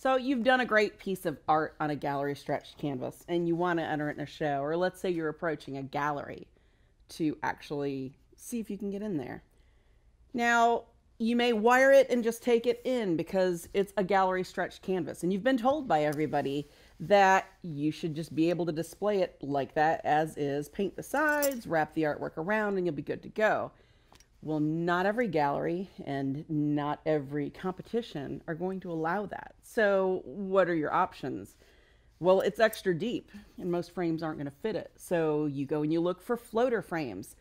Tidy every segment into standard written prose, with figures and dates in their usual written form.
So you've done a great piece of art on a gallery stretched canvas and you want to enter it in a show, or let's say you're approaching a gallery to actually see if you can get in there. Now, you may wire it and just take it in because it's a gallery stretched canvas, and you've been told by everybody that you should just be able to display it like that as is, paint the sides, wrap the artwork around, and you'll be good to go. Well, not every gallery and not every competition are going to allow that. So what are your options? Well, it's extra deep and most frames aren't going to fit it. So you go and you look for floater frames,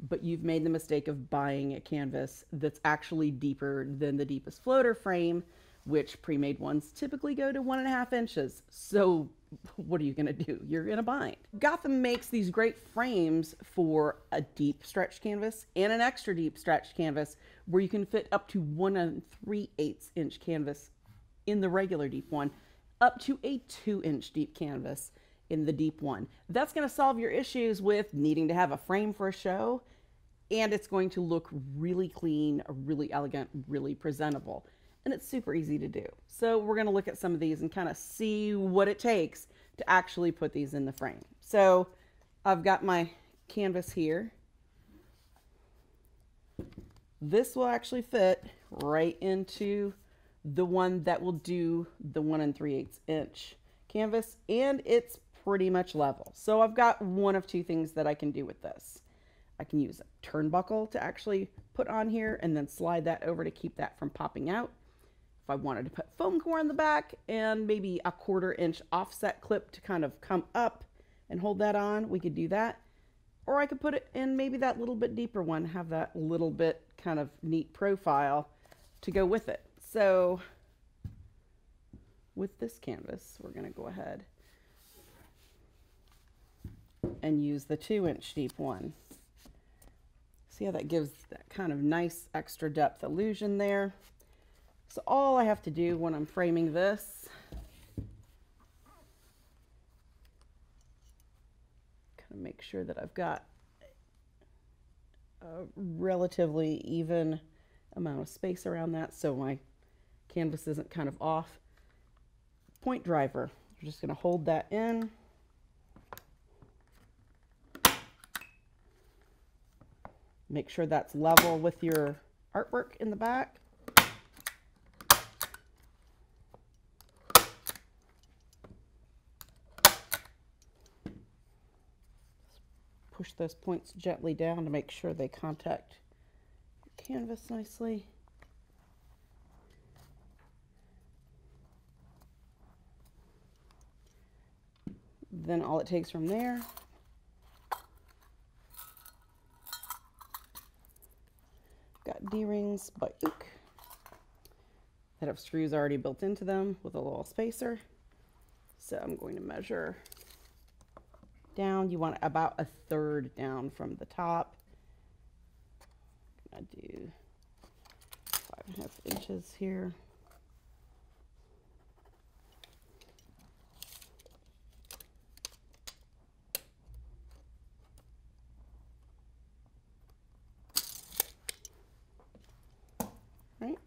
but you've made the mistake of buying a canvas that's actually deeper than the deepest floater frame, which pre-made ones typically go to 1.5 inches. So what are you going to do? You're in a bind. Gotham makes these great frames for a deep stretched canvas and an extra deep stretched canvas where you can fit up to 1 3/8 inch canvas in the regular deep one, up to a 2-inch deep canvas in the deep one. That's going to solve your issues with needing to have a frame for a show, and it's going to look really clean, really elegant, really presentable. And it's super easy to do. So we're going to look at some of these and kind of see what it takes to actually put these in the frame. So I've got my canvas here. This will actually fit right into the one that will do the 1 3/8 inch canvas, and it's pretty much level. So I've got one of two things that I can do with this. I can use a turnbuckle to actually put on here and then slide that over to keep that from popping out. If I wanted to put foam core in the back and maybe a 1/4 inch offset clip to kind of come up and hold that on, we could do that. Or I could put it in maybe that little bit deeper one, have that little bit kind of neat profile to go with it. So with this canvas, we're going to go ahead and use the 2-inch deep one. See how that gives that kind of nice extra depth illusion there. So all I have to do when I'm framing this, kind of make sure that I've got a relatively even amount of space around that so my canvas isn't kind of off. Point driver, you're just going to hold that in. Make sure that's level with your artwork in the back. Push those points gently down to make sure they contact your canvas nicely. Then all it takes from there, got D-rings by Ook that have screws already built into them with a little spacer. So I'm going to measure down. You want about 1/3 down from the top. I do 5.5 inches here. Right.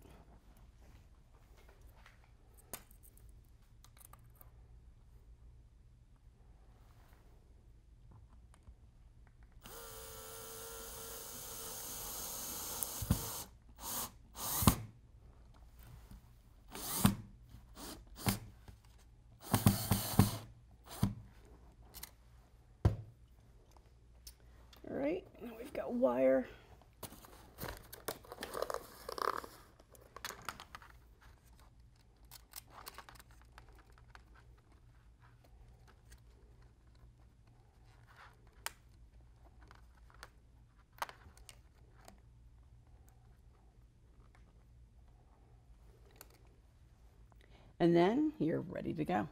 All right, now we've got wire. And then you're ready to go.